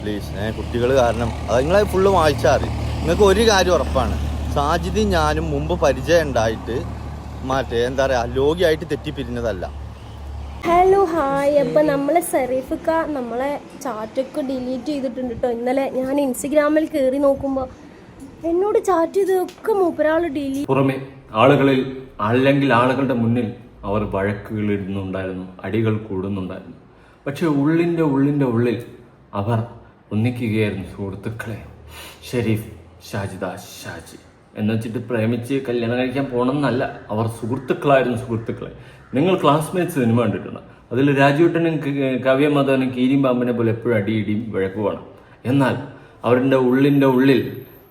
Please കുട്ടികൾ കാരണം അത് നിങ്ങളെ ഫുള്ള് വായിച്ചാൽ നിങ്ങൾക്ക് ഒരു കാര്യം ഉറപ്പാണ്. സാജിദും ഞാനും മുമ്പ് പരിചയം ഉണ്ടായിട്ട് എന്താ പറയുക ലോകിയായിട്ട് തെറ്റിപ്പിരിഞ്ഞതല്ല. Hello hi. അപ്പം നമ്മളെ സരീഫിക്ക നമ്മളെ ചാറ്റൊക്കെ ഡിലീറ്റ് ചെയ്തിട്ടുണ്ട് കേട്ടോ. ഇന്നലെ ഞാൻ ഇൻസ്റ്റഗ്രാമിൽ കയറി നോക്കുമ്പോൾ എന്നോട് ചാറ്റ് ചെയ്തൊക്കെ മൂപ്പരാൾ ഡിലീറ്റ്. പുറമെ ആളുകളിൽ അല്ലെങ്കിൽ ആളുകളുടെ മുന്നിൽ അവർ വഴക്കുകൾ ഇടുന്നുണ്ടായിരുന്നു, അടികൾ കൂടുന്നുണ്ടായിരുന്നു. പക്ഷെ ഉള്ളിൻ്റെ ഉള്ളിൽ അവർ ഒന്നിക്കുകയായിരുന്നു. സുഹൃത്തുക്കളെ, ഷെരീഫ്, ഷാജിദ, ഷാജി എന്ന് വെച്ചിട്ട് പ്രേമിച്ച് കല്യാണം കഴിക്കാൻ പോകണമെന്നല്ല, അവർ സുഹൃത്തുക്കളായിരുന്നു. സുഹൃത്തുക്കളെ, നിങ്ങൾ ക്ലാസ്മേറ്റ്സ് സിനിമ കണ്ടിട്ടുണ്ട്. അതിൽ രാജുവേട്ടനും കവ്യ മാധവനും കീരിയും പാമ്പിനെ പോലെ എപ്പോഴും അടിയിടിയും വഴക്കുവാണ്. എന്നാൽ അവരുടെ ഉള്ളിൻ്റെ ഉള്ളിൽ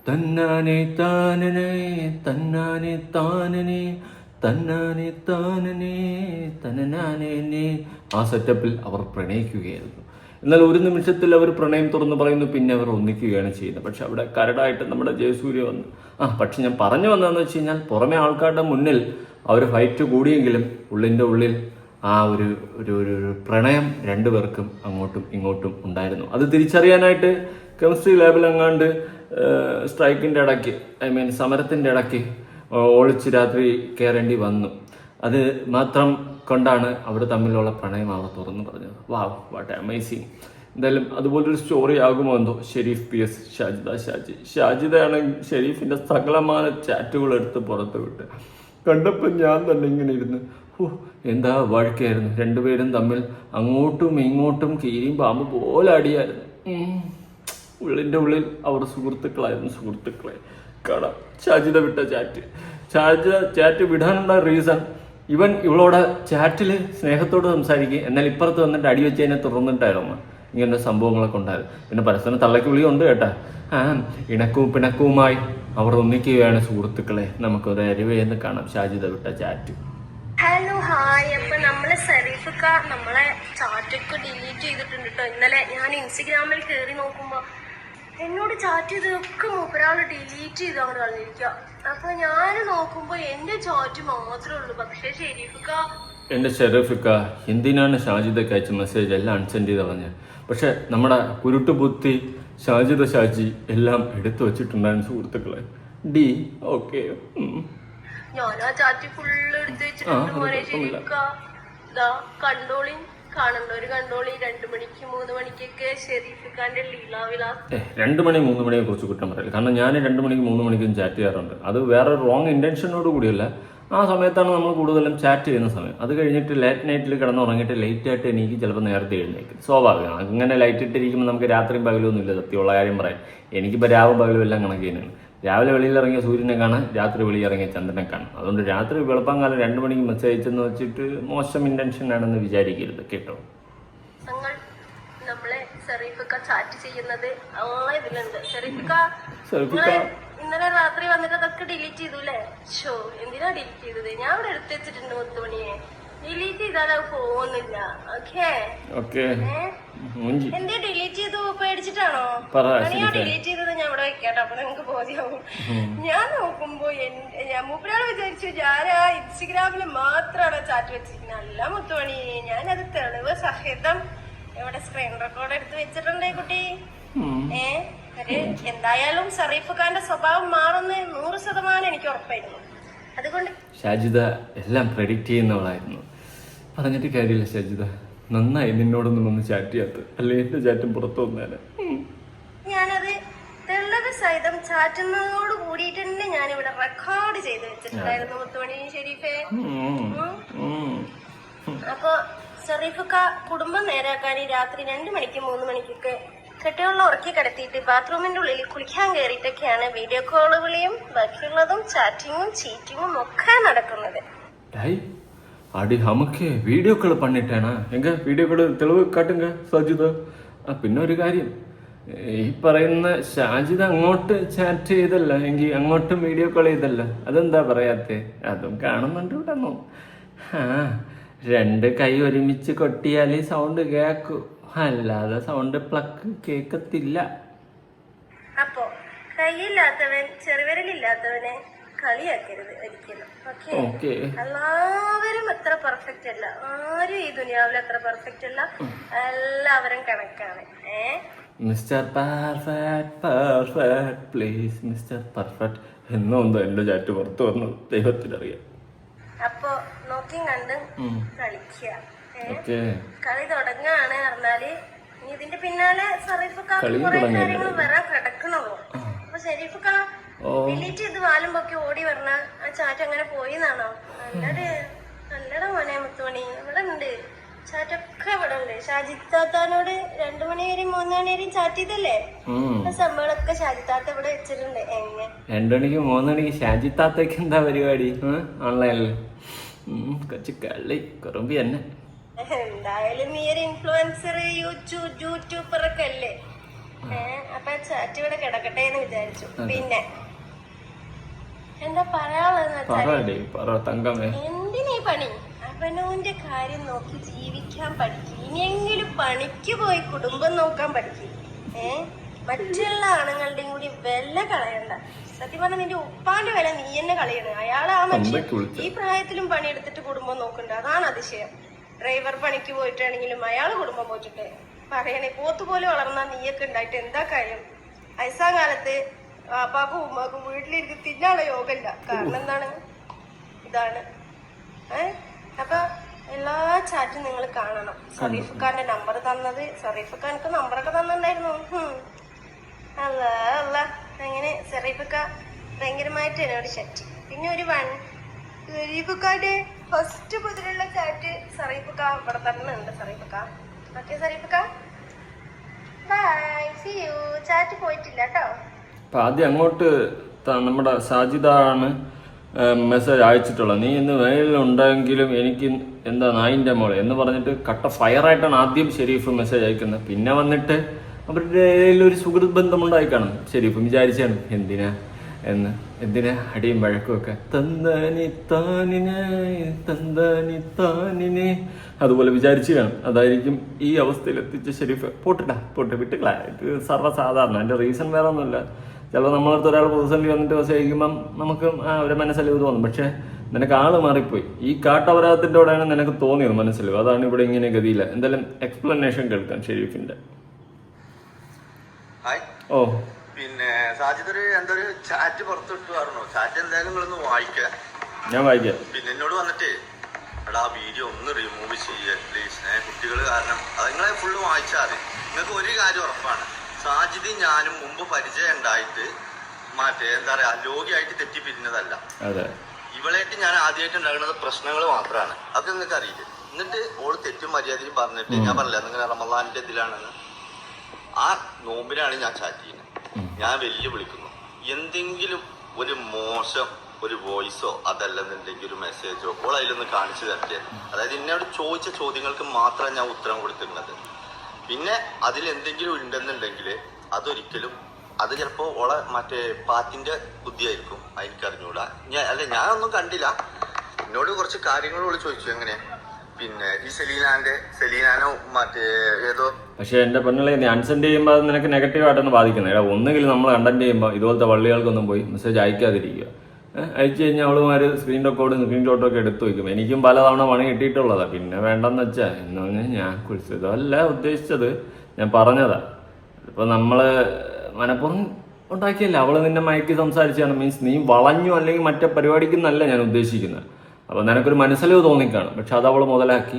തന്നാനെ താനനെ തന്നാനെ താനനെ തന്നാനെ താനനെ തനനാനെ ആ സെറ്റപ്പിൽ അവർ പ്രണയിക്കുകയായിരുന്നു. എന്നാൽ ഒരു നിമിഷത്തിൽ അവർ പ്രണയം തുറന്ന് പറയുന്നു, പിന്നെ അവർ ഒന്നിക്കുകയാണ് ചെയ്യുന്നത്. പക്ഷെ അവിടെ കരടായിട്ട് നമ്മുടെ ജയസൂര്യ വന്നു. പക്ഷെ ഞാൻ പറഞ്ഞു വന്നതെന്ന് വെച്ച് കഴിഞ്ഞാൽ, പുറമെ ആൾക്കാരുടെ മുന്നിൽ അവർ ഫൈറ്റ് കൂടിയെങ്കിലും ഉള്ളിൻ്റെ ഉള്ളിൽ ആ ഒരു ഒരു ഒരു പ്രണയം രണ്ടുപേർക്കും അങ്ങോട്ടും ഇങ്ങോട്ടും ഉണ്ടായിരുന്നു. അത് തിരിച്ചറിയാനായിട്ട് കെമിസ്ട്രി ലാബിൽ അങ്ങാണ്ട് സ്ട്രൈക്കിൻ്റെ ഇടയ്ക്ക്, സമരത്തിൻ്റെ ഇടയ്ക്ക് ഒളിച്ച് രാത്രി കയറേണ്ടി വന്നു. അത് മാത്രം കൊണ്ടാണ് അവർ തമ്മിലുള്ള പ്രണയം അവർ തുറന്നു പറഞ്ഞത്. വാവ്, വാട്ട് അമേസിങ്. എന്തായാലും അതുപോലൊരു സ്റ്റോറി ആകുമോ എന്തോ. ഷെരീഫ് PS, ഷാജിദ ഷാജി. ഷാജിദയാണെങ്കിൽ ഷെരീഫിൻ്റെ സകലമായ ചാറ്റുകൾ എടുത്ത് പുറത്ത് വിട്ട് കണ്ടപ്പോൾ ഞാൻ തന്നെ ഇങ്ങനെ ഇരുന്ന് എന്താ വഴക്കായിരുന്നു. രണ്ടുപേരും തമ്മിൽ അങ്ങോട്ടും ഇങ്ങോട്ടും കീരിയും പാമ്പ് പോലെ അടിയായിരുന്നു. ഉള്ളിൻ്റെ ഉള്ളിൽ അവർ സുഹൃത്തുക്കളായിരുന്നു. സുഹൃത്തുക്കളെ കാണാം. ഷാജിദ വിട്ട ചാറ്റ് വിടാനുള്ള റീസൺ, ഇവൻ ഇവളോട് ചാറ്റിൽ സ്നേഹത്തോട് സംസാരിക്കുക, എന്നാൽ ഇപ്പുറത്ത് വന്നിട്ട് അടി വെച്ചതിനെ തുറന്നിട്ടായിരുന്നു ഇങ്ങനെ സംഭവങ്ങളൊക്കെ ഉണ്ടായിരുന്നു. പിന്നെ പരസ്പരം തള്ളക്ക് വിളിയുണ്ട് കേട്ടാ. ഇണക്കവും പിണക്കവുമായി അവർ ഒന്നിക്കുകയാണ്. സുഹൃത്തുക്കളെ, നമുക്കൊരു അരുവയെന്ന് കാണാം ഷാജിദ വിട്ട ചാറ്റ്. Hello hi. അപ്പം നമ്മളെ സരീഫിക്ക നമ്മളെ ചാറ്റൊക്കെ ഡിലീറ്റ് ചെയ്തിട്ടുണ്ട് കേട്ടോ. ഇന്നലെ ഞാൻ ഇൻസ്റ്റഗ്രാമിൽ കയറി നോക്കുമ്പോൾ എന്നോട് ചാറ്റ് ചെയ്തൊക്കെ മൂപ്പരാൾ ഡിലീറ്റ് ചെയ്ത് അങ്ങോട്ട് കളഞ്ഞിരിക്കുക. അപ്പൊ ഞാൻ നോക്കുമ്പോ എന്റെ ചാറ്റ് മാത്രമേ ഉള്ളൂ. പക്ഷെ എന്റെ ഷെരീഫിക്ക, എന്തിനാണ് ഷാജിദക്ക് അയച്ച മെസ്സേജ് എല്ലാം അൺസെൻഡ് ചെയ്ത് കളഞ്ഞത്? പക്ഷെ നമ്മുടെ കുരുട്ടുബുദ്ധി ഷാജിദ ഷാജി എല്ലാം എടുത്തു വെച്ചിട്ടുണ്ടായിരുന്നു. സുഹൃത്തുക്കളെ ഓക്കെ, ഞാൻ ആ ചാറ്റ് ഫുള്ള് എടുത്ത് വെച്ചിട്ടുണ്ട്. കണ്ടോളി, കാണണ്ടവര് കണ്ടോളി. 2 മണിക്ക് 3 മണിക്കൊക്കെ ഷെരീഫിക്കാന്റെ ലീലാവിലാസ്. 2 മണി 3 മണിയെ കുറിച്ച് കുറ്റം പറയില്ല. കാരണം ഞാൻ 2 മണിക്ക് 3 മണിക്കും ചാറ്റ് ചെയ്യാറുണ്ട്. അത് വേറെ റോങ് ഇന്റൻഷനോട് കൂടിയല്ല. ആ സമയത്താണ് നമ്മൾ കൂടുതലും ചാറ്റ് ചെയ്യുന്ന സമയം. അത് കഴിഞ്ഞിട്ട് ലേറ്റ് നൈറ്റിൽ കിടന്നുറങ്ങിയിട്ട് ലേറ്റ് ആയിട്ട് എനിക്ക് ചിലപ്പോൾ നേരത്തെ എഴുന്നേക്കും. സ്വാഭാവികമാണ്. അങ്ങനെ ലൈറ്റ് ഇട്ടിരിക്കുമ്പോൾ നമുക്ക് രാത്രിയും പകലൊന്നും ഇല്ല. സത്യമുള്ള കാര്യം പറയാം, എനിക്കിപ്പോൾ രാവും പകലും എല്ലാം കണക്ക് തന്നെയാണ്. രാവിലെ വെളിയിലിറങ്ങിയ സൂര്യനെ കാണാൻ, രാത്രി വെളിയിറങ്ങിയ ചന്ദ്രനെ കാണാൻ. അതുകൊണ്ട് രാത്രി വെളുപ്പാങ്കാലം 2 മണിക്ക് മെസ്സേജ് അയച്ചെന്ന് വെച്ചിട്ട് മോശം ഇന്റൻഷൻ ആണെന്ന് വിചാരിക്കരുത് കേട്ടോ. നമ്മളെ സരീഫിക്ക ചാറ്റ് ചെയ്യുന്നത് ഇന്നലെ രാത്രി വന്നിട്ട് അതൊക്കെ ഡിലീറ്റ് ചെയ്തു അല്ലേ? ഷോ, എന്തിനാ ഡിലീറ്റ് ചെയ്തത്? ഞാൻ ഇവിടെ എടുത്തു വെച്ചിട്ടുണ്ട് 10 മണിയെ. ഡിലീറ്റ് ചെയ്താൽ അത് പോകുന്നില്ല. ഓക്കെ, എന്തേ ഡിലീറ്റ് ചെയ്തു? പേടിച്ചിട്ടാണോ? ഞാൻ ഡിലീറ്റ് ചെയ്തത് ഞാൻ ഇവിടെ വെക്കാട്ടോ, അപ്പൊ നിങ്ങൾക്ക് ബോധ്യമാവും. ഞാൻ നോക്കുമ്പോ ഞാൻ മൂപ്പരാൾ വിചാരിച്ചു ഞാൻ ആ ഇൻസ്റ്റഗ്രാമിൽ മാത്രമാണ് ചാറ്റ് വെച്ചിരിക്കുന്നത്. അല്ല മുത്തുമണി, ഞാനത് തെളിവ് സഹിതം ഇവിടെ സ്ക്രീൻ റെക്കോർഡ് എടുത്ത് വെച്ചിട്ടുണ്ടേ കുട്ടി. എന്തായാലും സരീഫ് ഖാന്റെ സ്വഭാവം മാറുന്ന 100% എനിക്ക് ഉറപ്പായിരുന്നു. അതുകൊണ്ട് ഷാജിദ എല്ലാം പ്രെഡിക്റ്റ് ചെയ്യുന്നവളായിരുന്നു. പറഞ്ഞിട്ട് കാര്യമില്ല ഷാജിദ, നന്നായി നിന്നോടൊന്നും ഒന്ന് ചാറ്റ് ചെയ്യാത്ത, അല്ലെ എന്റെ ചാറ്റും പുറത്തു വന്നേനെ. ഞാനത് തെളിവ് സഹിതം ചാറ്റുന്നതോട് കൂടിയിട്ട് തന്നെ ഞാനിവിടെ റെക്കോർഡ് ചെയ്ത് വെച്ചിട്ടുണ്ടായിരുന്നു മുത്തുമണി ഷെരീഫെ. അപ്പൊ ഷെരീഫക്ക കുടുംബം നേരാക്കാൻ ഈ രാത്രി 2 മണിക്ക് 3 മണിക്കൊക്കെ കെട്ടിയുള്ള ഉറക്കി കിടത്തിയിട്ട് ബാത്റൂമിന്റെ ഉള്ളിൽ കുളിക്കാൻ കയറിയിട്ടൊക്കെയാണ് വീഡിയോ കോള് വിളിയും ബാക്കിയുള്ളതും ചാറ്റിങ്ങും ചീറ്റിങ്ങും ഒക്കെ നടക്കുന്നത്. അടി നമുക്ക് വീഡിയോ കോൾ പണിട്ടാണ് എങ്ക വീഡിയോ കോള് തെളിവ് കാട്ടുങ്ക സജിത. പിന്നെ ഒരു കാര്യം, ഈ പറയുന്ന ഷാജിദ അങ്ങോട്ട് ചാറ്റ് ചെയ്തല്ല എങ്കിൽ അങ്ങോട്ടും വീഡിയോ കോൾ ചെയ്തല്ല, അതെന്താ പറയാത്തെ? അതും കാണുന്നുണ്ട് ഇവിടെ. 2 കൈ ഒരുമിച്ച് കൊട്ടിയാൽ സൗണ്ട് കേക്കൂ, അല്ലാതെ സൗണ്ട് പ്ലക്ക് കേക്കത്തില്ല. അപ്പോ കൈയില്ലാത്തവൻ ചെറുവിരലില്ലാത്തവനെ കളിയാക്കരുത് ഒരിക്കലും. ഓക്കെ, എല്ലാവരും അത്ര പെർഫെക്റ്റ് അല്ല. ആരും ഈ ദുനിയാവിൽ അത്ര പെർഫെക്റ്റ് അല്ല. എല്ലാവരും കണക്കാണ്. Mister perfect please mister perfect എന്നൊന്നും എൻ്റെ ചാറ്റ് പുറത്ത് വന്നത് ദൈവത്തിനറിയാം. അപ്പൊ നോക്കിയും കണ്ട് കളിക്കുക. ഓക്കെ, കളി തുടങ്ങാണ് പറഞ്ഞാല് ഇനി ഇതിന്റെ പിന്നാലെ ഷെരീഫക്ക കളി കുറെ തുടങ്ങിയില്ല. കാര്യങ്ങൾ വരാൻ കിടക്കണുള്ളൂ. അപ്പൊ ഷെരീഫക്ക ഡിലീറ്റ് ചെയ്ത് വാലും പൊക്കി ഓടി പറഞ്ഞ ആ ചാറ്റ് അങ്ങനെ പോയിന്നാണോ? നല്ലട മോനെ മുത്തുമണി, ഇവിടെ ഉണ്ട് ചാറ്റൊക്കെ ഇവിടെ ഉണ്ട്. ഷാജിത്താത്താനോട് 2 മണി വരെയും 3 മണി വരെയും ചാറ്റ് ചെയ്തല്ലേ? സംഭവങ്ങളൊക്കെ ഷാജിത്താത്ത ഇവിടെ വെച്ചിട്ടുണ്ട്. 2 മണിക്ക് 3 മണിക്ക് ഷാജിത്താത്തേക്ക് എന്താ പരിപാടി ഓൺലൈനിൽ? കൊച്ചു കള്ളി കുറുമ്പി തന്നെ. എന്തായാലും നീ ഒരു ഇൻഫ്ലുവൻസർ യൂട്യൂബർ ഒക്കെ അല്ലേ? അപ്പൊ ചാറ്റ് ഇവിടെ കിടക്കട്ടെ എന്ന് വിചാരിച്ചു. പിന്നെ എന്താ പറയാനുള്ളത്? എന്തിനീ പണി? അവനോന്റെ കാര്യം നോക്കി ജീവിക്കാൻ പഠിക്കും. ഇനിയെങ്കിലും പണിക്ക് പോയി കുടുംബം നോക്കാൻ പഠിക്കും. മറ്റുള്ള ആണുങ്ങളുടെയും കൂടി വില കളയണ്ട. സത്യം പറഞ്ഞാൽ നിന്റെ ഉപ്പാന്റെ വില നീ തന്നെ കളയണം. അയാളാ മനുഷ്യൻ ഈ പ്രായത്തിലും പണിയെടുത്തിട്ട് കുടുംബം നോക്കണ്ട. അതാണ് അതിശയം. ഡ്രൈവർ പണിക്ക് പോയിട്ടാണെങ്കിലും അയാള് കുടുംബം പോയിട്ടുണ്ട്. പറയണേ പോത്തുപോലെ വളർന്ന നീയൊക്കെ ഉണ്ടായിട്ട് എന്താ കാര്യം? വയസ്സാം കാലത്ത് അപ്പാക്കും ഉമ്മാക്കും വീട്ടിലിരുന്ന് തിന്നാനുള്ള യോഗമില്ല. കാരണം എന്താണ്? ഇതാണ്. അപ്പൊ എല്ലാ ചാറ്റും നിങ്ങൾ കാണണം. ഷെരീഫ് ഖാന്റെ നമ്പർ തന്നത്, ഷെരീഫ് ഖാൻക്ക് നമ്പറൊക്കെ തന്നിട്ടുണ്ടായിരുന്നു. അല്ല അങ്ങനെ ഷെരീഫ് ഖാൻ ഭയങ്കരമായിട്ട് എന്നോട് ചാറ്റ്. പിന്നെ ഒരു ഷെരീഫ് ഖാന്റെ ഫസ്റ്റ് മുതലുള്ള ചാറ്റ് ഷെരീഫ് ഖാൻ ഇവിടെ തന്നെ ഉണ്ട്. Sharif Khan okay, Sharif Khan bye, see you. Chat പോയിട്ടില്ല കേട്ടോ. അപ്പൊ ആദ്യം അങ്ങോട്ട് നമ്മുടെ സാജിദാണ് മെസ്സേജ് അയച്ചിട്ടുള്ളത്. നീ ഇന്ന് വെയിലുണ്ടെങ്കിലും എനിക്ക് എന്താ നായിൻ്റെ മോളെ എന്ന് പറഞ്ഞിട്ട് കട്ട ഫയറായിട്ടാണ് ആദ്യം ഷെരീഫ് മെസ്സേജ് അയക്കുന്നത്. പിന്നെ വന്നിട്ട് അവരുടെ ഒരു സുഹൃത്ത് ബന്ധമുണ്ടായി കാണും. ഷെരീഫ് വിചാരിച്ചാണ് എന്തിനാ അടിയും വഴക്കും ഒക്കെ. അതുപോലെ വിചാരിച്ചു കാണും. അതായിരിക്കും ഈ അവസ്ഥയിൽ എത്തിച്ച ഷെരീഫ്. പോട്ട് വിട്ടുകളാ. ഇത് സർവ്വസാധാരണ. അതിൻ്റെ റീസൺ വേറെ ഒന്നുമില്ല. ചിലപ്പോൾ നമ്മളടുത്ത് ഒരാൾ പേഴ്സണലി വന്നിട്ട് മെസ്സേജ് അയക്കുമ്പം നമുക്ക് ഒരു മനസ്സിലിവ് തോന്നും. പക്ഷെ നിനക്ക് ആള് മാറിപ്പോയി. ഈ കാട്ടപരാധത്തിൻ്റെ കൂടെയാണ് നിനക്ക് തോന്നിയത് മനസ്സിലാവും. അതാണ് ഇവിടെ ഇങ്ങനെ ഗതിയില്ല. എന്തായാലും എക്സ്പ്ലനേഷൻ കേൾക്കാം ഷെരീഫിന്റെ. ഓ പിന്നെ സാജിദ് എന്തൊരു ചാറ്റ് പുറത്തിട്ട് പറഞ്ഞു. ചാറ്റ് എന്തായാലും നിങ്ങളൊന്ന് വായിക്കുക. ഞാൻ വായിക്കാം. പിന്നെ എന്നോട് വന്നിട്ട് എടാ വീഡിയോ ഒന്ന് റിമൂവ് ചെയ്യുക പ്ലീസ്. കുട്ടികൾ കാരണം അത് നിങ്ങളെ ഫുള്ള് വായിച്ചാൽ മതി. നിങ്ങൾക്ക് ഒരു കാര്യം ഉറപ്പാണ്, സാജിദും ഞാനും മുമ്പ് പരിചയം ഉണ്ടായിട്ട് എന്താ പറയാ ലോകിയായിട്ട് തെറ്റിപ്പിരിഞ്ഞതല്ല. ഇവളായിട്ട് ഞാൻ ആദ്യമായിട്ട് ഉണ്ടാകുന്നത് പ്രശ്നങ്ങൾ മാത്രമാണ്. അത് നിങ്ങൾക്ക് അറിയില്ല. എന്നിട്ട് ഓള് തെറ്റും മര്യാദയും പറഞ്ഞിട്ട് ഞാൻ പറഞ്ഞില്ല നിങ്ങൾ റമളാനിന്റെ ഇതിലാണെന്ന്. ആ നോമ്പിനാണ് ഞാൻ ചാറ്റ് ചെയ്യുന്നത്. ഞാൻ വിളിക്കുന്നു. എന്തെങ്കിലും ഒരു മോശം ഒരു വോയിസോ അതല്ലെന്നുണ്ടെങ്കിൽ ഒരു മെസ്സേജോ ഓൾ അതിലൊന്ന് കാണിച്ചു തരട്ടെ. അതായത് എന്നോട് ചോദിച്ച ചോദ്യങ്ങൾക്ക് മാത്രമാണ് ഞാൻ ഉത്തരം കൊടുത്തിരുന്നത്. പിന്നെ അതിൽ എന്തെങ്കിലും ഉണ്ടെന്നുണ്ടെങ്കിൽ അതൊരിക്കലും അത് ചിലപ്പോൾ ഓളെ പാറ്റിന്റെ ബുദ്ധിയായിരിക്കും. എനിക്കറിഞ്ഞൂടാ. ഞാനൊന്നും കണ്ടില്ല. എന്നോട് കുറച്ച് കാര്യങ്ങൾ ഓള് ചോദിച്ചു. എങ്ങനെ പിന്നെ ഈ സെലീനാനോ ഏതോ. പക്ഷെ എന്റെ പെണ്ണുകളെ നീ അൺസെൻഡ് ചെയ്യുമ്പോൾ അത് നിനക്ക് നെഗറ്റീവായിട്ടൊന്ന് ബാധിക്കുന്നത്. ഒന്നുകിൽ നമ്മൾ കണ്ടന്റ് ചെയ്യുമ്പോൾ ഇതുപോലത്തെ വള്ളികൾക്കൊന്നും പോയി മെസ്സേജ് അയക്കാതിരിക്കുക. അയച്ചു കഴിഞ്ഞാൽ അവളുമാർ സ്ക്രീൻ റെക്കോർഡും സ്ക്രീൻഷോട്ടൊക്കെ എടുത്തു വയ്ക്കും. എനിക്കും പലതവണ പണി കിട്ടിയിട്ടുള്ളതാണ്. പിന്നെ വേണ്ടെന്ന് വെച്ചാൽ എന്ന് പറഞ്ഞാൽ ഞാൻ കുറിച്ചതല്ല ഉദ്ദേശിച്ചത്, ഞാൻ പറഞ്ഞതാ. ഇപ്പൊ നമ്മള് മനപ്പുറം ഉണ്ടാക്കിയല്ല. അവള് നിന്നെ മയക്കി സംസാരിച്ചാണ്. മീൻസ് നീ വളഞ്ഞു അല്ലെങ്കിൽ മറ്റേ പരിപാടിക്കുന്നല്ല ഞാൻ ഉദ്ദേശിക്കുന്നത്. അപ്പൊ നിനക്കൊരു മനസ്സിലവ് തോന്നിക്കാണും. പക്ഷെ അത് അവള് മുതലാക്കി.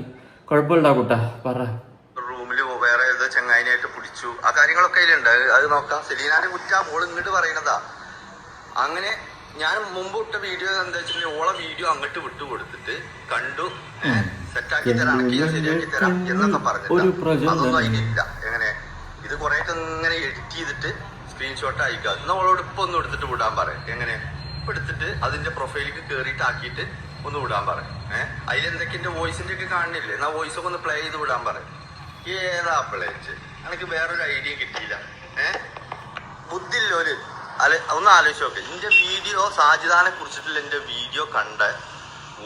കുഴപ്പമില്ല കുട്ടാ, പറ. റൂമില് വേറെ ഏതോ ചങ്ങായിനായിട്ട് പിടിച്ചു. ആ കാര്യങ്ങളൊക്കെ അതിലുണ്ട്. അത് നോക്കാം. സെലീനാന്റെ കുറ്റ മോള് ഇങ്ങോട്ട് പറയണതാ. അങ്ങനെ ഞാൻ മുമ്പ് ഇട്ട വീഡിയോ എന്താ വെച്ചിട്ടുണ്ടെങ്കിൽ ഓളെ വീഡിയോ അങ്ങോട്ട് വിട്ടു കൊടുത്തിട്ട് കണ്ടു, സെറ്റാക്കി തരാം, ശരിയാക്കി തരാം എന്നൊക്കെ പറഞ്ഞിട്ട് അതൊന്നും അതിനില്ല. എങ്ങനെ ഇത് കുറെയൊക്കെ ഇങ്ങനെ എഡിറ്റ് ചെയ്തിട്ട് സ്ക്രീൻഷോട്ട് അയക്കുക. എന്നാൽ ഓളോട് ഇപ്പൊ ഒന്ന് എടുത്തിട്ട് വിടാൻ പറയാം. എങ്ങനെ ഇപ്പൊ എടുത്തിട്ട് അതിന്റെ പ്രൊഫൈലിലേക്ക് കയറിയിട്ട് ആക്കിയിട്ട് ഒന്ന് വിടാൻ പറയും. അതിലെന്തൊക്കെ വോയിസിന്റെ ഒക്കെ കാണുന്നില്ലേ, എന്നാ വോയിസ് ഒക്കെ ഒന്ന് പ്ലേ ചെയ്ത് വിടാൻ പറയും. ഏതാ പ്ലേറ്റ് എനിക്ക് വേറൊരു ഐഡിയ കിട്ടിയില്ല. ബുദ്ധിയില്ലോര് ഒന്ന് ആലോചിച്ച് നോക്കെ. എന്റെ വീഡിയോ സാജിദാനെ കുറിച്ചിട്ടുള്ള എന്റെ വീഡിയോ കണ്ട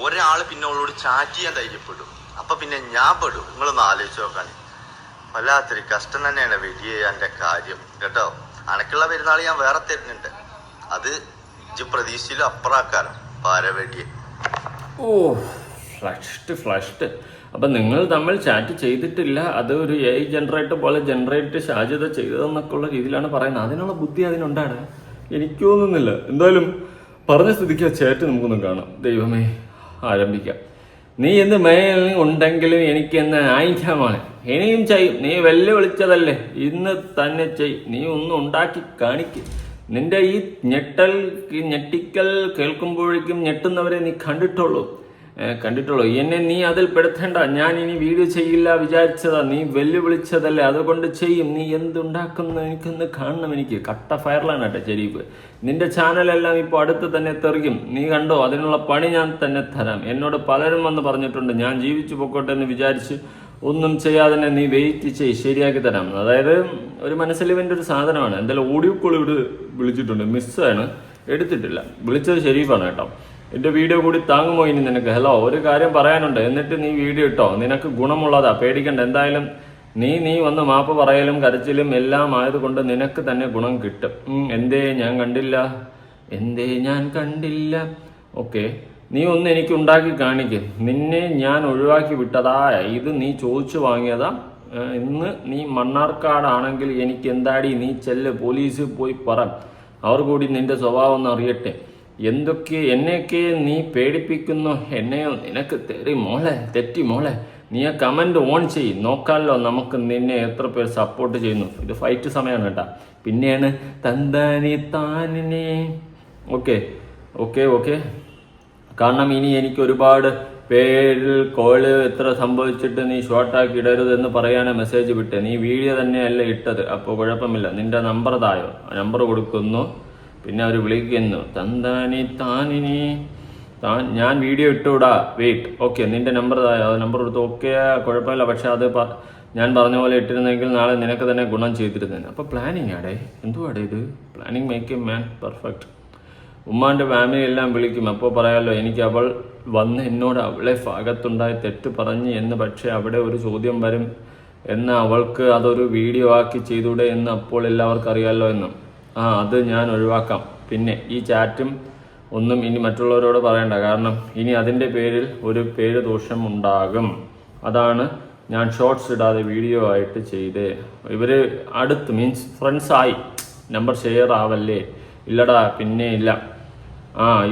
ഒരാള് പിന്നെ അവളോട് ചാറ്റ് ചെയ്യാൻ ധൈര്യപ്പെടും. അപ്പൊ പിന്നെ ഞാൻ പെടും. നിങ്ങളൊന്ന് ആലോചിച്ച് നോക്കാൻ. വല്ലാത്തൊരു കഷ്ടം തന്നെയാണ് വെടി ചെയ്യാൻ്റെ കാര്യം കേട്ടോ. അനക്കുള്ള പെരുന്നാൾ ഞാൻ വേറെ തരുന്നുണ്ട്. അത് പ്രതീക്ഷയിലും അപ്പുറാക്കാലം പാരവെടിയെ. ഓ ഫ്ലഷ്ഡ്. അപ്പം നിങ്ങൾ തമ്മിൽ ചാറ്റ് ചെയ്തിട്ടില്ല, അത് ഒരു AI ജനറേറ്റർ പോലെ ജനറേറ്റ് ഷാജിദ ചെയ്തതെന്നൊക്കെ ഉള്ള രീതിയിലാണ് പറയുന്നത്. അതിനുള്ള ബുദ്ധി അതിനുണ്ടാണ്, എനിക്ക് തോന്നുന്നില്ല. എന്തായാലും പറഞ്ഞ സ്ഥിതിക്ക് ആ ചാറ്റ് നമുക്കൊന്ന് കാണാം. ദൈവമേ, ആരംഭിക്കാം. നീ എന്ത് മേൽ ഉണ്ടെങ്കിലും എനിക്ക് എന്ന് ആയിക്കാമാണ്, ഇനിയും ചെയ്യും. നീ വെല്ലുവിളിച്ചതല്ലേ, ഇന്ന് തന്നെ ചെയ്യും. നീ ഒന്നും ഉണ്ടാക്കി കാണിക്കും. നിന്റെ ഈ ഞെട്ടിക്കൽ കേൾക്കുമ്പോഴേക്കും ഞെട്ടുന്നവരെ നീ കണ്ടിട്ടുള്ളൂ. എന്നെ നീ അതിൽ പെടുത്തേണ്ട. ഞാൻ ഇനി വീഡിയോ ചെയ്യില്ല വിചാരിച്ചതാ, നീ വെല്ലുവിളിച്ചതല്ലേ, അതുകൊണ്ട് ചെയ്യും. നീ എന്തുണ്ടാക്കുന്നു എനിക്കൊന്ന് കാണണം. എനിക്ക് കട്ട ഫയറിലാണ് കേട്ടോ ഷെരീഫ്. നിന്റെ ചാനലെല്ലാം ഇപ്പോൾ അടുത്ത് തന്നെ തെറിക്കും, നീ കണ്ടോ. അതിനുള്ള പണി ഞാൻ തന്നെ തരാം. എന്നോട് പലരും വന്ന് പറഞ്ഞിട്ടുണ്ട്, ഞാൻ ജീവിച്ചു പൊക്കോട്ടെ എന്ന് വിചാരിച്ച് ഒന്നും ചെയ്യാതെ നീ വെയിറ്റ് ചെയ്യ്, ശരിയാക്കി തരാം. അതായത് ഒരു മനസ്സിലിവൻ്റെ ഒരു സാധനമാണ്. എന്തായാലും ഓഡിയോ കോൾ ഇവിടെ വിളിച്ചിട്ടുണ്ട്, മിസ്സാണ്, എടുത്തിട്ടില്ല. വിളിച്ചത് ഷെരീഫാണ് കേട്ടോ. എൻ്റെ വീഡിയോ കൂടി താങ്ങുമോ ഇനി നിനക്ക്? ഹലോ, ഒരു കാര്യം പറയാനുണ്ട്, എന്നിട്ട് നീ വീഡിയോ ഇട്ടോ. നിനക്ക് ഗുണമുള്ളതാ, പേടിക്കണ്ട. എന്തായാലും നീ വന്ന് മാപ്പ് പറയലും കരച്ചിലും എല്ലാം ആയതുകൊണ്ട് നിനക്ക് തന്നെ ഗുണം കിട്ടും. എന്തേ ഞാൻ കണ്ടില്ല. ഓക്കെ, നീ ഒന്ന് എനിക്ക് ഉണ്ടാക്കി കാണിക്ക്. നിന്നെ ഞാൻ ഒഴിവാക്കി വിട്ടതാ, ഇത് നീ ചോദിച്ചു വാങ്ങിയതാ. ഇന്ന് നീ മണ്ണാർക്കാടാണെങ്കിൽ എനിക്ക് എന്താടി, നീ ചെല്ല്, പോലീസിൽ പോയി പറ. അവർ കൂടി നിന്റെ സ്വഭാവം ഒന്ന് അറിയട്ടെ. എന്നെയൊക്കെ നീ പേടിപ്പിക്കുന്നു. എന്നെയോ നിനക്ക് തെറ്റി മോളെ. നീ ആ കമന്റ് ഓൺ ചെയ്യ്, നോക്കാമല്ലോ നമുക്ക് നിന്നെ എത്ര പേർ സപ്പോർട്ട് ചെയ്യുന്നു. ഇത് ഫൈറ്റ് സമയമാണ് കേട്ടാ. പിന്നെയാണ് തന്താനി താനിനെ. ഓക്കെ. കാരണം ഇനി എനിക്ക് ഒരുപാട് പേരിൽ കോള് എത്ര സംഭവിച്ചിട്ട് നീ ഷോർട്ടാക്കി ഇടരുതെന്ന് പറയാനാ മെസ്സേജ് വിട്ടേ. നീ വീഡിയോ തന്നെയല്ല ഇട്ടത്, അപ്പോൾ കുഴപ്പമില്ല. നിന്റെ നമ്പർ തായോ, നമ്പർ കൊടുക്കുന്നു, പിന്നെ അവർ വിളിക്കുന്നു. താനിനി ഞാൻ വീഡിയോ ഇട്ടുകൂടാ, വെയിറ്റ്. ഓക്കെ, നിന്റെ നമ്പർ തായോ, അത് നമ്പർ കൊടുത്തു. ഓക്കെ, കുഴപ്പമില്ല. പക്ഷെ അത് ഞാൻ പറഞ്ഞ പോലെ ഇട്ടിരുന്നെങ്കിൽ നാളെ നിനക്ക് തന്നെ ഗുണം ചെയ്തിരുന്നേനെ. അപ്പോൾ പ്ലാനിങ് ആടേ, എന്തുവാടേ ഇത്? Planning make a man perfect. ഉമ്മാൻ്റെ ഫാമിലി എല്ലാം വിളിക്കും, അപ്പോൾ പറയാമല്ലോ എനിക്ക് അവൾ വന്ന് എന്നോട് അവളെ ഭാഗത്തുണ്ടായി തെറ്റ് പറഞ്ഞ് എന്ന്. പക്ഷേ അവിടെ ഒരു ചോദ്യം വരും എന്ന്, അവൾക്ക് അതൊരു വീഡിയോ ആക്കി ചെയ്തൂടെ എന്ന് അപ്പോൾ എല്ലാവർക്കും അറിയാമല്ലോ എന്നും. അത് ഞാൻ ഒഴിവാക്കാം. പിന്നെ ഈ ചാറ്റും ഒന്നും ഇനി മറ്റുള്ളവരോട് പറയണ്ട, കാരണം ഇനി അതിൻ്റെ പേരിൽ ഒരു പേര് ദോഷം ഉണ്ടാകും. അതാണ് ഞാൻ ഷോർട്സ് ഇടാതെ വീഡിയോ ആയിട്ട് ചെയ്തേ. ഇവര് അടുത്ത് മീൻസ് ഫ്രണ്ട്സ് ആയി, നമ്പർ ഷെയർ ആവല്ലേ? ഇല്ലടാ, പിന്നെ ഇല്ല.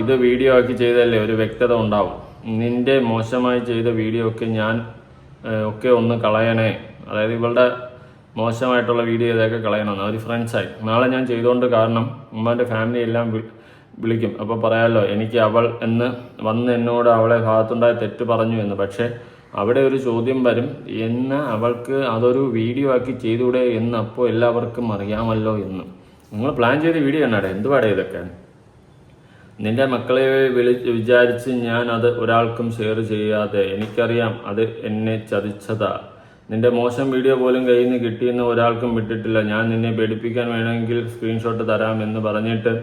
ഇത് വീഡിയോ ആക്കി ചെയ്തല്ലേ, ഒരു വ്യക്തത ഉണ്ടാവും. നിന്റെ മോശമായി ചെയ്ത വീഡിയോ ഒക്കെ ഞാൻ ഒന്ന് കളയണേ. അതായത് ഇവളുടെ മോശമായിട്ടുള്ള വീഡിയോ ഇതൊക്കെ കളയണമെന്ന് അവർ ഫ്രണ്ട്സായി. നാളെ ഞാൻ ചെയ്തുകൊണ്ട്, കാരണം ഉമ്മാൻ്റെ ഫാമിലി എല്ലാം വിളിക്കും, അപ്പോൾ പറയാമല്ലോ എനിക്ക് അവൾ എന്ന് വന്ന് എന്നോട് അവളെ ഭാഗത്തുണ്ടായി തെറ്റ് പറഞ്ഞു എന്ന്. പക്ഷേ അവിടെ ഒരു ചോദ്യം വരും എന്ന്, അവൾക്ക് അതൊരു വീഡിയോ ആക്കി ചെയ്തൂടെ എന്ന് അപ്പോൾ എല്ലാവർക്കും അറിയാമല്ലോ എന്ന്. നിങ്ങൾ പ്ലാൻ ചെയ്ത വീഡിയോ എന്നാടേ, എന്തുപാടേ ഇതൊക്കെ? നിന്റെ മക്കളെ വിചാരിച്ച് ഞാൻ അത് ഒരാൾക്കും ഷെയർ ചെയ്യാതെ, എനിക്കറിയാം അത് എന്നെ ചതിച്ചതാ. നിന്റെ മോശം വീഡിയോ പോലും കയ്യിൽ നിന്ന് കിട്ടിയെന്ന് ഒരാൾക്കും വിട്ടിട്ടില്ല. ഞാൻ നിന്നെ പേടിപ്പിക്കാൻ വേണമെങ്കിൽ സ്ക്രീൻഷോട്ട് തരാം എന്ന് പറഞ്ഞിട്ട്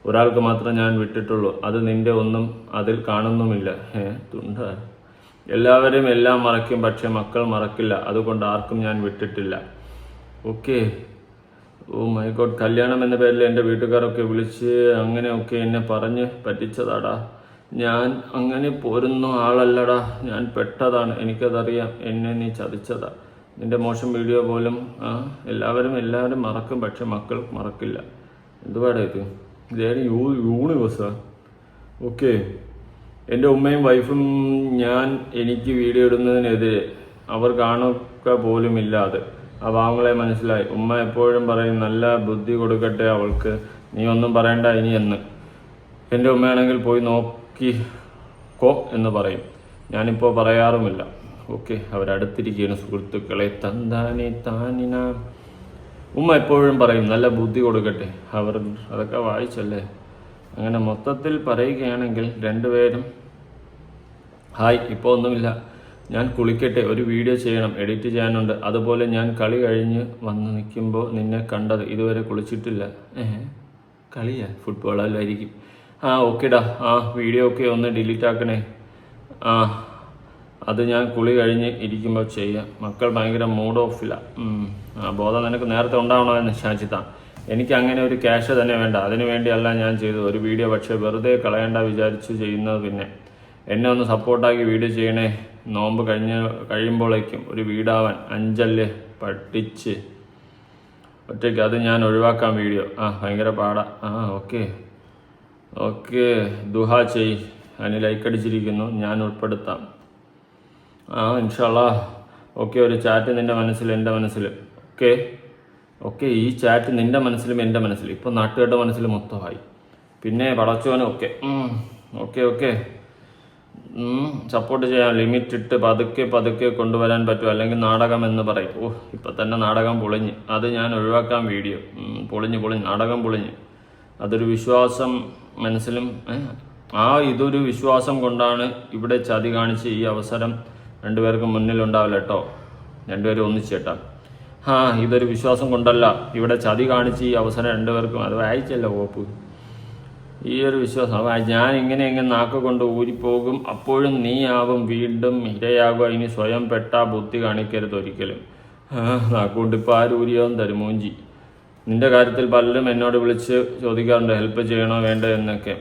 ഒരാൾക്ക് മാത്രം ഞാൻ വിട്ടിട്ടുള്ളൂ. അത് നിന്റെ ഒന്നും അതിൽ കാണുന്നുമില്ല. തുണ്ട. എല്ലാവരും എല്ലാം മറയ്ക്കും, പക്ഷെ മക്കൾ മറക്കില്ല. അതുകൊണ്ട് ആർക്കും ഞാൻ വിട്ടിട്ടില്ല. ഓക്കെ. Oh my god. കല്യാണം എന്ന പേരിൽ എൻ്റെ വീട്ടുകാരൊക്കെ വിളിച്ച് അങ്ങനെയൊക്കെ എന്നെ പറഞ്ഞ് പറ്റിച്ചതാടാ. ഞാൻ അങ്ങനെ പോരുന്ന ആളല്ലടാ, ഞാൻ പെട്ടതാണ്, എനിക്കതറിയാം. എന്നെ നീ ചതിച്ചതാ. നിന്റെ മോശം വീഡിയോ പോലും എല്ലാവരും മറക്കും, പക്ഷെ മക്കൾ മറക്കില്ല. എന്തുപാടാ ഇത്? ഇതേത് യൂണിവേഴ്സാ? ഓക്കെ. എൻ്റെ ഉമ്മയും വൈഫും എനിക്ക് വീഡിയോ ഇടുന്നതിനെതിരെ അവർ കാണുക പോലുമില്ല. അത് ആ പാവങ്ങളെ മനസ്സിലായി. ഉമ്മ എപ്പോഴും പറയും നല്ല ബുദ്ധി കൊടുക്കട്ടെ അവൾക്ക്, നീ ഒന്നും പറയണ്ട ഇനി എന്ന്. എൻ്റെ ഉമ്മയാണെങ്കിൽ പോയി നോക്കിക്കോ എന്ന് പറയും. ഞാനിപ്പോൾ പറയാറുമില്ല. ഓക്കെ, അവരടുത്തിരിക്കുകയാണ് സുഹൃത്തുക്കളെ. താനിന ഉമ്മ എപ്പോഴും പറയും നല്ല ബുദ്ധി കൊടുക്കട്ടെ. അവർ അതൊക്കെ വായിച്ചല്ലേ. അങ്ങനെ മൊത്തത്തിൽ പറയുകയാണെങ്കിൽ രണ്ടുപേരും ഹായ്. ഇപ്പോൾ ഒന്നുമില്ല, ഞാൻ കുളിക്കട്ടെ, ഒരു വീഡിയോ ചെയ്യണം, എഡിറ്റ് ചെയ്യാനുണ്ട്. അതുപോലെ ഞാൻ കളി കഴിഞ്ഞ് വന്ന് നിൽക്കുമ്പോൾ നിന്നെ കണ്ടത്, ഇതുവരെ കുളിച്ചിട്ടില്ല. കളിയാ? ഫുട്ബോളല്ലായിരിക്കും. ഓക്കേടാ. വീഡിയോ ഒക്കെ ഒന്ന് ഡിലീറ്റ് ആക്കണേ. അത് ഞാൻ കുളി കഴിഞ്ഞ് ഇരിക്കുമ്പോൾ ചെയ്യാം. മക്കൾ ഭയങ്കര മൂഡ് ഓഫില്ല. ബോധം നിനക്ക് നേരത്തെ ഉണ്ടാവണമെന്ന് ഷാജിത. എനിക്ക് അങ്ങനെ ഒരു ക്യാഷ് തന്നെ വേണ്ട, അതിനു വേണ്ടിയല്ല ഞാൻ ചെയ്തത് ഒരു വീഡിയോ. പക്ഷേ വെറുതെ കളയണ്ട വിചാരിച്ചു ചെയ്യുന്നത്. പിന്നെ എന്നെ ഒന്ന് സപ്പോർട്ടാക്കി വീഡിയോ ചെയ്യണേ നോമ്പ് കഴിയുമ്പോഴേക്കും ഒരു വീടാവാൻ അഞ്ചല്ലേ പഠിച്ച് ഒറ്റയ്ക്ക്. അത് ഞാൻ ഒഴിവാക്കാം വീഡിയോ. ഭയങ്കര പാടാ. ഓക്കെ ദുഹാ ചെയ്. അതിന് ലൈക്ക് അടിച്ചിരിക്കുന്നു, ഞാൻ ഉൾപ്പെടുത്താം. ഇൻഷാല്ലാ. ഓക്കെ, ഒരു ചാറ്റ് നിൻ്റെ മനസ്സിൽ എൻ്റെ മനസ്സിൽ. ഓക്കെ ഈ ചാറ്റ് നിൻ്റെ മനസ്സിലും എൻ്റെ മനസ്സിൽ, ഇപ്പം നാട്ടുകാരുടെ മനസ്സിൽ മൊത്തമായി. പിന്നെ പടച്ചോനും ഓക്കെ സപ്പോർട്ട് ചെയ്യാൻ. ലിമിറ്റ് ഇട്ട് പതുക്കെ കൊണ്ടുവരാൻ പറ്റും, അല്ലെങ്കിൽ നാടകം എന്ന് പറയും. ഇപ്പം തന്നെ നാടകം പൊളിഞ്ഞ്. അത് ഞാൻ ഒഴിവാക്കാൻ വീഡിയോ. പൊളിഞ്ഞ് നാടകം പൊളിഞ്ഞ്. അതൊരു വിശ്വാസം മനസ്സിലും ഇതൊരു വിശ്വാസം കൊണ്ടാണ് ഇവിടെ ചതി കാണിച്ച് ഈ അവസരം രണ്ടുപേർക്കും മുന്നിലുണ്ടാവില്ല കേട്ടോ. രണ്ടുപേരും ഒന്നിച്ചേട്ടാ. ഇതൊരു വിശ്വാസം കൊണ്ടല്ല ഇവിടെ ചതി കാണിച്ച് ഈ അവസരം രണ്ടുപേർക്കും. അത് വായിച്ചല്ല ഓപ്പ്. ഈ ഒരു വിശ്വാസം ഞാൻ ഇങ്ങനെ നാക്ക് കൊണ്ട് ഊരിപ്പോകും, അപ്പോഴും നീ ആവും വീണ്ടും ഇരയാകുക. ഇനി സ്വയം പെട്ടാ ബുദ്ധി കാണിക്കരുത് ഒരിക്കലും. നാക്കുകൊണ്ട് ഇപ്പോൾ ആരൂരിയാവും തരും മൂഞ്ചി. നിന്റെ കാര്യത്തിൽ പലരും എന്നോട് വിളിച്ച് ചോദിക്കാറുണ്ട് ഹെൽപ്പ് ചെയ്യണോ വേണ്ടോ എന്നൊക്കെ.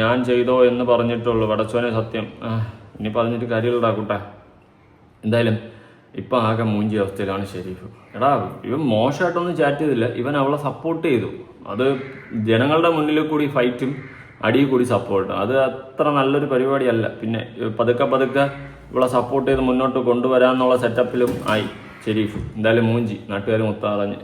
ഞാൻ ചെയ്തോ എന്ന് പറഞ്ഞിട്ടുള്ളൂ. പടച്ചോനെ സത്യം. ഇനി പറഞ്ഞിട്ട് കാര്യമില്ലടാ കൂട്ടാ. എന്തായാലും ഇപ്പം ആകെ മൂഞ്ചി അവസ്ഥയിലാണ് ഷെരീഫ്. ഇവൻ മോശമായിട്ടൊന്നും ചാറ്റ് ചെയ്തില്ല. ഇവൻ അവളെ സപ്പോർട്ട് ചെയ്തു. അത് ജനങ്ങളുടെ മുന്നിൽ കൂടി ഫൈറ്റും അടിയിൽ കൂടി സപ്പോർട്ടും. അത് അത്ര നല്ലൊരു പരിപാടിയല്ല. പിന്നെ പതുക്കെ ഇവളെ സപ്പോർട്ട് ചെയ്ത് മുന്നോട്ട് കൊണ്ടുവരാമെന്നുള്ള സെറ്റപ്പിലും ആയി ഷെരീഫ്. എന്തായാലും മൂഞ്ചി. നാട്ടുകാർ മൊത്തം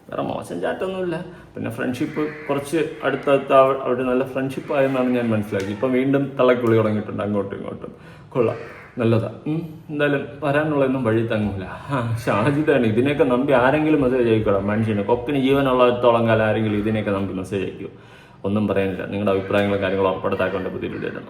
വേറെ മോശം ചാറ്റൊന്നുമില്ല. പിന്നെ ഫ്രണ്ട്ഷിപ്പ് കുറച്ച് അടുത്തടുത്ത് അവിടെ നല്ല ഫ്രണ്ട്ഷിപ്പ് ആയെന്നാണ് ഞാൻ മനസ്സിലാക്കി. ഇപ്പം വീണ്ടും തളക്കുള്ളി തുടങ്ങിയിട്ടുണ്ട് അങ്ങോട്ടും ഇങ്ങോട്ടും. കൊള്ളാം, നല്ലതാ. എന്തായാലും വരാനുള്ളതൊന്നും വഴി തങ്ങൂല. ഷാജിദാണ്. ഇതിനെയൊക്കെ നമ്പി ആരെങ്കിലും മെസ്സേജ് അയക്കണം. മനുഷ്യന് കൊക്കിന് ജീവനുള്ളത്തോളം കാലം ആരെങ്കിലും ഇതിനെയൊക്കെ നമ്പി മെസ്സേജ് അയക്കുമോ? ഒന്നും പറയാനില്ല. നിങ്ങളുടെ അഭിപ്രായങ്ങളും കാര്യങ്ങളും ഉറപ്പെടുത്താക്കൊണ്ട് പുതിയ വീഡിയോ.